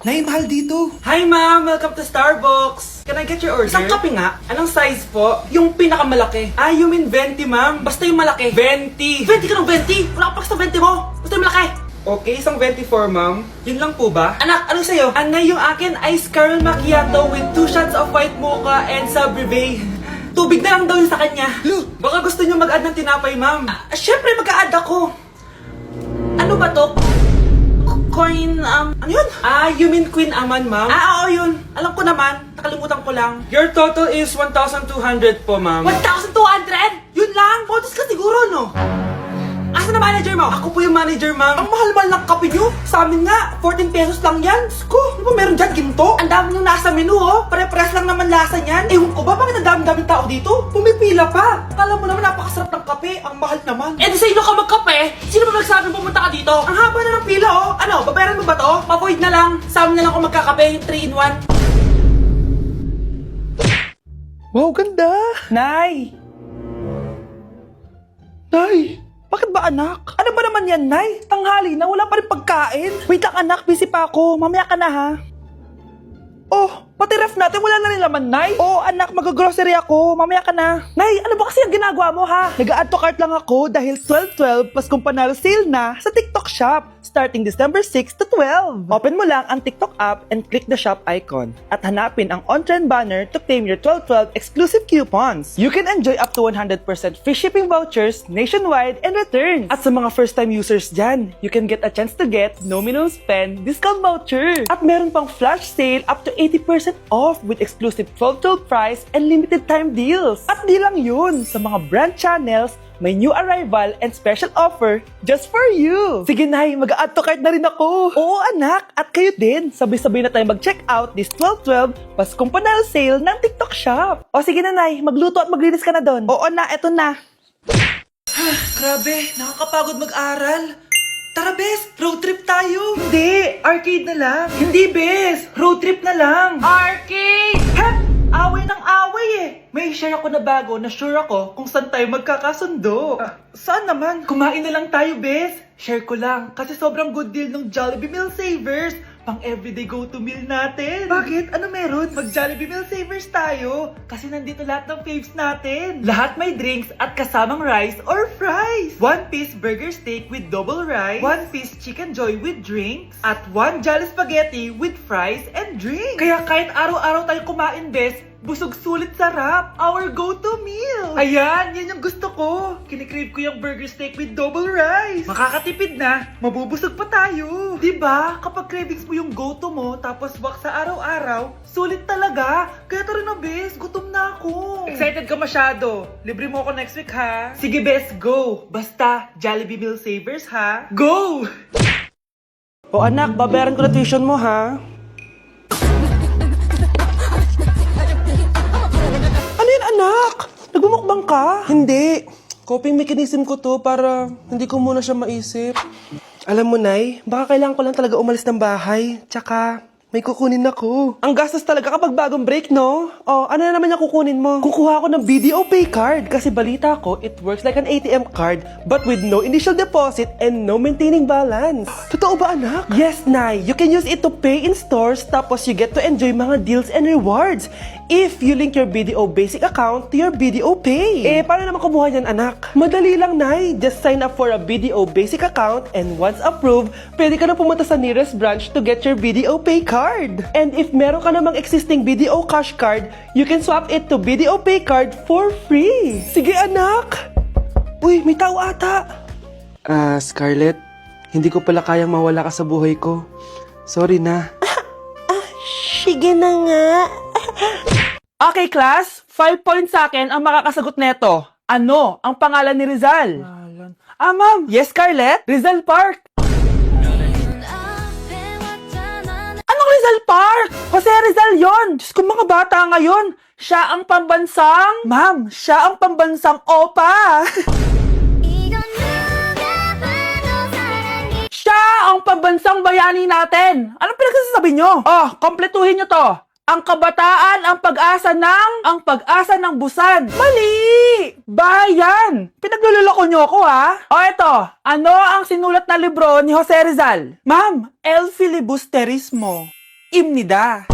Nay, mahal dito. Hi ma'am! Welcome to Starbucks! Can I get your order? Isang kape nga? Anong size po? Yung pinakamalaki. Ah, you mean 20 ma'am? Basta yung malaki. 20! 20 ka ng 20! Wala ka pa sa 20 mo! Basta yung malaki! Okay, isang 24 ma'am. Yun lang po ba? Anak, anong sa'yo? Anay, yung akin ice caramel macchiato with 2 shots of white mocha and Sabrivay. Tubig na lang daw yun sa kanya. Baka gusto nyo mag-add ng tinapay ma'am. Syempre mag-a-add ako. Ano ba to? Coin, ano yun? Ah, you mean Queen Aman, ma'am? Ah, oo, yun. Alam ko naman. Nakalimutan ko lang. Your total is 1,200 po, ma'am. 1,200? Yun lang? Bonus ka siguro, no? Asa na manager mo? Ako po yung manager, ma'am. Ang mahal-mahal ng kape nyo. Sa amin nga, 14 pesos lang yan. Sko, di ba meron dyan ginto? Ang dami nung nasa menu, oh. Pare-pares lang naman lasa niyan. Ewan ko ba, bakit ang dami-daming tao dito? Pumipila pa. Kala mo naman napakasarap ng kape. Ang mahal naman. Eh, di sa inyo ka magkape? Sino ba nagsabing pumunta ka dito? Ang haba na ng pila, oh. Ano, babayaran mo ba to? Papoid na lang. Sa amin na lang ako magkakape, 3-in-1. Wow, ganda. Nay! Nay, Bakit ba anak? Ano ba naman yan, Nay? Tanghali na, wala pa rin pagkain. Wait lang anak, busy pa ako. Mamaya ka na ha. Oh, pati ref natin wala na rin laman, Nay. Oh, anak, mag-grocery ako. Mamaya ka na. Nay, ano ba kasi ang ginagawa mo ha? Nag-add to cart lang ako dahil 12-12 plus kung panalo sale na sa TikTok shop starting December 6 to 12. Open mo lang ang TikTok app and click the shop icon at hanapin ang on-trend banner to claim your 12-12 exclusive coupons. You can enjoy up to 100% free shipping vouchers nationwide and returns. At sa mga first-time users dyan, you can get a chance to get no minimum spend discount voucher. At meron pang flash sale up to 80% off with exclusive 12-12 price and limited time deals. At di lang yun, sa mga brand channels, may new arrival and special offer just for you. Sige Nay, mag-add to cart na rin ako. Oo anak, at kayo din. Sabay-sabay na tayo mag-check out this 12-12 Paskong Panalo sale ng TikTok shop. O sige na Nay, magluto at maglinis ka na doon. Oo na, eto na. Grabe, nakakapagod mag-aral. Tara, Bes! Road trip tayo! Hindi! Arcade na lang! Hindi, Bes! Road trip na lang! Arcade! Hep! Away ng away eh! May share ako na bago na sure ako kung saan tayo magkakasundo. Saan naman? Kumain na lang tayo, Bes! Share ko lang kasi sobrang good deal ng Jollibee Meal Savers! Pang everyday go-to meal natin! Bakit? Ano meron? Mag-Jollibee Meal Savers tayo! Kasi nandito lahat ng faves natin! Lahat may drinks at kasamang rice or fries! 1-piece burger steak with double rice, 1-piece chicken joy with drinks, at 1 Jolly Spaghetti with fries and drinks! Kaya kahit araw-araw tayo kumain, Bes, busog sulit sarap! Our go-to meal! Ayan! Yan yung gusto ko! Kinikrave ko yung burger steak with double rice! Makakatipid na! Mabubusog pa tayo! Diba? Kapag cravings mo yung go-to mo, tapos wak sa araw-araw, sulit talaga! Kaya tara na, Bes! Gutom na ako! Excited ka masyado! Libre mo ako next week, ha? Sige, Bes! Go! Basta, Jollibee Meal Savers, ha? Go! O anak, babayaran ko na tuition mo, ha? Anak! Nagmumukbang ka? Hindi. Coping mechanism ko to para hindi ko muna siya maisip. Alam mo, Nay, baka kailangan ko lang talaga umalis ng bahay. Tsaka, may kukunin ako. Ang gastos talaga kapag bagong break, no? Oh, ano na naman yung kukunin mo? Kukuha ako ng BDO Pay card kasi balita ko, it works like an ATM card but with no initial deposit and no maintaining balance. Totoo ba, anak? Yes, Nay. You can use it to pay in stores tapos you get to enjoy mga deals and rewards if you link your BDO Basic account to your BDO Pay. Eh, paano naman kumuha yan, anak? Madali lang, Nay. Just sign up for a BDO Basic account and once approved, pwede ka na pumunta sa nearest branch to get your BDO Pay card. And if meron ka namang existing BDO Cash card, you can swap it to BDO Pay card for free. Sige, anak! Uy, may tao ata. Scarlett, hindi ko pala kayang mawala ka sa buhay ko. Sorry na. Sige na nga. Okay, class. 5 points sa akin ang makakasagot neto. Ano ang pangalan ni Rizal? Ma'am. Yes, Scarlett? Rizal Park. Anong Rizal Park? Jose Rizal yon. Diyos ko, mga bata ngayon. Siya ang pambansang... Ma'am, siya ang pambansang opa. Siya ang pambansang bayani natin. Anong pinagsasabi nyo? Oh, kompletuhin nyo to. Ang kabataan, ang pag-asa ng busan. Mali! Bayan! Pinagluloko nyo ako, ha? O eto, ano ang sinulat na libro ni Jose Rizal? Ma'am, El Filibusterismo. imnida.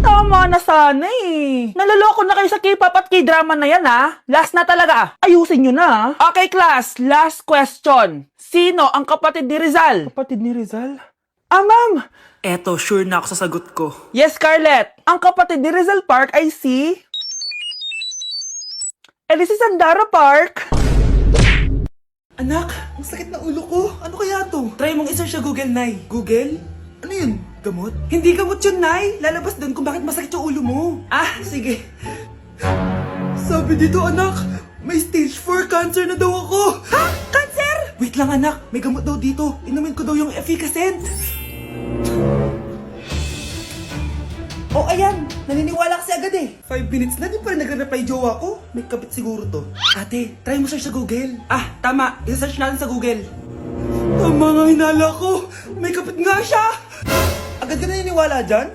Tama na sana eh. Naloloko na kayo sa K-pop at K-drama na yan ha. Last na talaga. Ayusin nyo na. Okay class, last question. Sino ang kapatid ni Rizal? Kapatid ni Rizal? Ma'am. Eto, sure na ako sa sagot ko. Yes, Scarlett. Ang kapatid ni Rizal Park ay si... si Sandara Park. Anak, ang sakit na ulo ko. Ano kaya to? Try mong isearch sa Google, Nay. Google? Ano yun? Gamot? Hindi gamot yun, Nay. Lalabas doon kung bakit masakit yung ulo mo. Sige. Sabi dito, anak, may stage 4 cancer na daw ako. Ha? Cancer? Wait lang, anak. May gamot daw dito. Inumin ko daw yung efficacent. Oh, ayan. Naniniwala kasi agad eh. 5 minutes na, di pa rin nagre-reply jowa ko. May kabit siguro to. Ate, try mo search sa Google. Tama. I-search natin sa Google. Tama nga hinala ko. May kapit nga siya. Agad ka naniniwala dyan?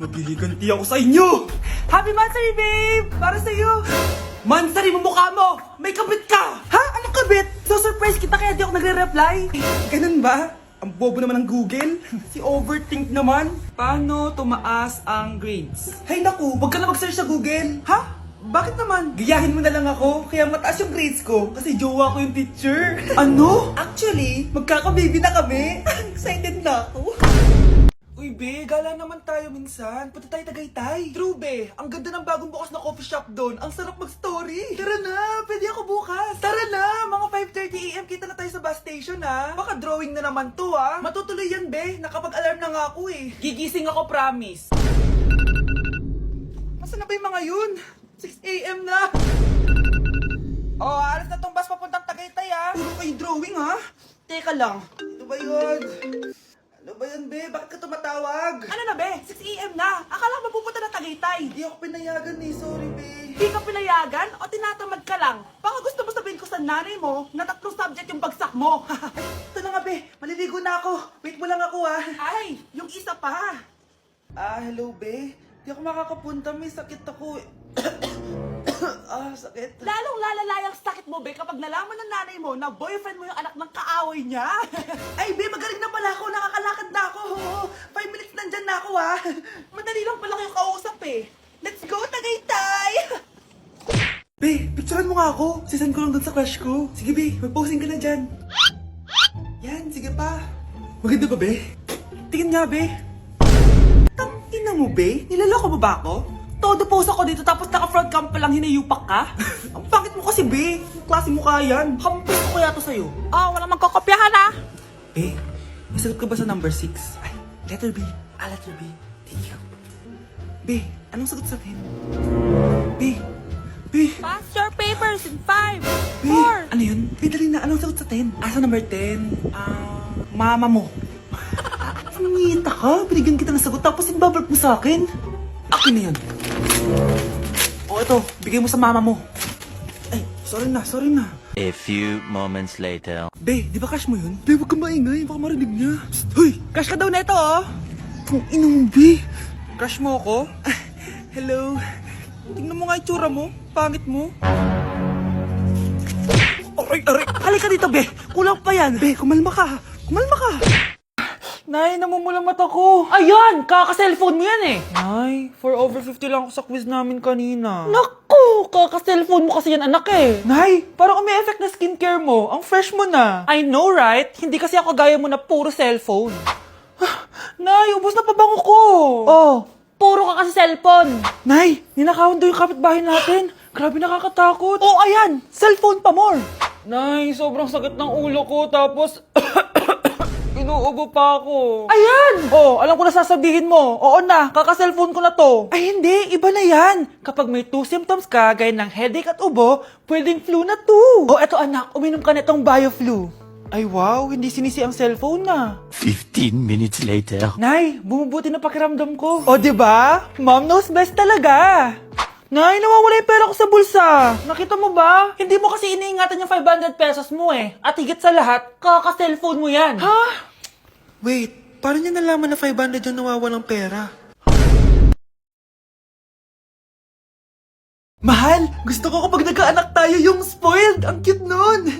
Magliganti ako sa inyo. Happy Mansari, babe! Para sa'yo. Mansari mo mukha mo! May kabit ka! Ha? Anong kabit? So surprise kita kaya di ako nagre-reply. Ganun ba? Ang bobo naman ng Google. Si overthink naman. Paano tumaas ang grades? Hay naku, wag ka na mag-search sa Google. Ha? Bakit naman? Gayahin mo na lang ako, kaya mataas yung grades ko. Kasi jowa ko yung teacher. Ano? Actually, magkaka-baby na kami. Excited na ako. Uy, be, gala naman tayo minsan. Punta tayo Tagaytay. True, be. Ang ganda ng bagong bukas na coffee shop doon. Ang sarap mag-story. Tara na, pwede ako bukas. Tara na, mga 5:30 AM kita na tayo sa bus station, ha? Baka drawing na naman to, ha? Matutuloy yan, be. Nakapag-alarm na nga ako, eh. Gigising ako, promise. Nasaan na ba yung mga yun? 6 AM na. Oh, alas na tong bus papuntang Tagaytay, ha? Puro kayo drawing, ha? Teka lang. Ano ba yun? Ano ba yun, be? Bakit ka tumatawag? Ano na, be? 6 AM na. Akala mo pupunta na Tagaytay. Hindi ako pinayagan eh. Sorry, be. Hindi ka pinayagan o tinatamad ka lang? Baka gusto mo sabihin ko sa nanay mo na 3 subject yung bagsak mo. Ito na nga, be. Maliligo na ako. Wait mo lang ako, ha? Ay, yung isa pa. Hello, be. Hindi ako makakapunta. May sakit ako. Sakit. Lalong lalala yung sakit mo, be, kapag nalaman ng nanay mo na boyfriend mo yung anak ng kaaway niya. Ay, be, magaling na pala ako. Nakakalakad na ako. 5 minutes nandyan na ako, ha? Madali lang pala kayong kausap eh. Let's go, Tagaytay! Be, picturean mo nga ako. Sisend ko lang dun sa crush ko. Sige, be. Mag-posing ka na dyan. Yan, sige pa. Maganda ba, be? Tingin nga, be. Tangina mo, be? Nilaloko mo ba ako? Todo post ako dito tapos naka-front cam pa lang hinayupak ka? Ang pangit mo kasi, be. Klase mo kaya yan. Hampis ko kaya to sa'yo. Wala magkakopyahan ah. Be, may sagot ka ba sa number 6? Ay, letter B. Letter B. Thank you. Be, anong sagot sa 10? Be, Pass your papers in 5, Be, ano yun? Be, dali na. Anong sagot sa 10? Sa number 10? Mama mo. Nangihita ka? Binigyan kita ng sagot tapos ibabalik mo sa akin? Akin na yun. Ito. Bigay mo sa mama mo. Ay, sorry na. A few moments later. Be, di ba crush mo yun? Be, huwag kang maingay. Baka marinig niya. Psst, hoy! Crush ka daw neto oh. Kung inong, Be. Crush mo ako? Hello. Tingnan mo nga itsura mo. Pangit mo. Aray! Halika dito, be. Kulang pa yan. Be, kumalma ka. Nay, namumulang mata ko. Ayan! Kaka-cellphone mo yan eh. Nay, 4 over 50 lang ako sa quiz namin kanina. Naku! Kaka-cellphone mo kasi yan, anak eh. Nay, parang may effect na skincare mo. Ang fresh mo na. I know, right? Hindi kasi ako gaya mo na puro cellphone. Nay, ubos na pabango ko. Oh, puro ka kasi cellphone. Nay, ninakawan daw yung kapitbahay natin. Grabe nakakatakot. Oh, ayan! Cellphone pa more. Nay, sobrang sakit ng ulo ko tapos... Inuubo pa ako. Ayan! Oh, alam ko na sasabihin mo. Oo na, kaka-cellphone ko na to. Ay hindi, iba na yan. Kapag may 2 symptoms ka, gaya ng headache at ubo, pwedeng flu na to. Oh, eto anak, uminom ka nitong BioFlu. Ay wow, hindi sinisi ang cellphone na. 15 minutes later. Nay, bumubuti na pakiramdam ko. O, diba? Mom knows best talaga. Nay, nawawala yung pera ko sa bulsa. Nakita mo ba? Hindi mo kasi iniingatan yung 500 pesos mo eh. At higit sa lahat, kaka-cellphone mo yan. Ha? Wait, paano niya nalaman na 500 yung nawawalang pera? Mahal, gusto ko kapag nagkaanak tayo yung spoiled. Ang cute nun.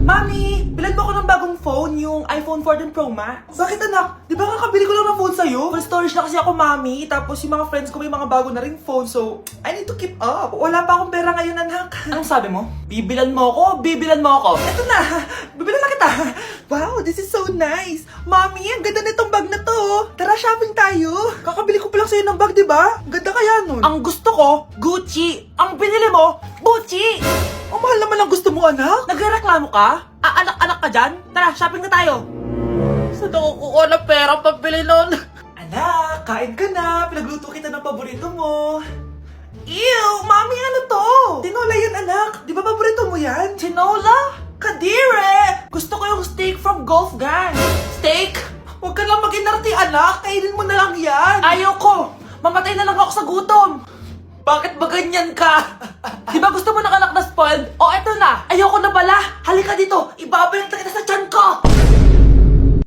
Mami, bilan mo ako ng bagong phone, yung iPhone 14 Pro Max. Bakit anak? Di ba kakabili ko lang ng phone sa'yo? storage na kasi ako, mami. Tapos yung mga friends ko may mga bago na ring phone. So, I need to keep up. Wala pa akong pera ngayon, anak. Anong sabi mo? Bibilan mo ako? Bibilan mo ako? Eto na, bibilan na kita. Wow, this is so nice. Mami, ang ganda nitong bag na to. Tara, shopping tayo. Kakabili ko pa lang sa'yo ng bag, di ba? Ganda kaya nun. Ang gusto ko, Gucci. Ang binili mo, Gucci. Ang mahal naman ang gusto mo, anak. Nagreklamo ka? Anak-anak ka dyan? Tara, shopping na tayo. Saan ako kukuha ng pera pambili nun? Anak, kain ka na. Pinagluto kita ng paborito mo. Ew, mami, ano to? Tinola yan, anak. Di ba paborito mo yan? Tinola? Kadire! Gusto ko yung steak from Golf Gang. Steak? Huwag ka lang mag-inarti, anak. Kainin mo na lang yan. Ayoko! Mamatay na lang ako sa gutom! Bakit ba ganyan ka? Di ba gusto mo ng anak na spoiled? O eto na! Ayoko na pala! Halika dito! Ibabalik na kita sa tiyan ko!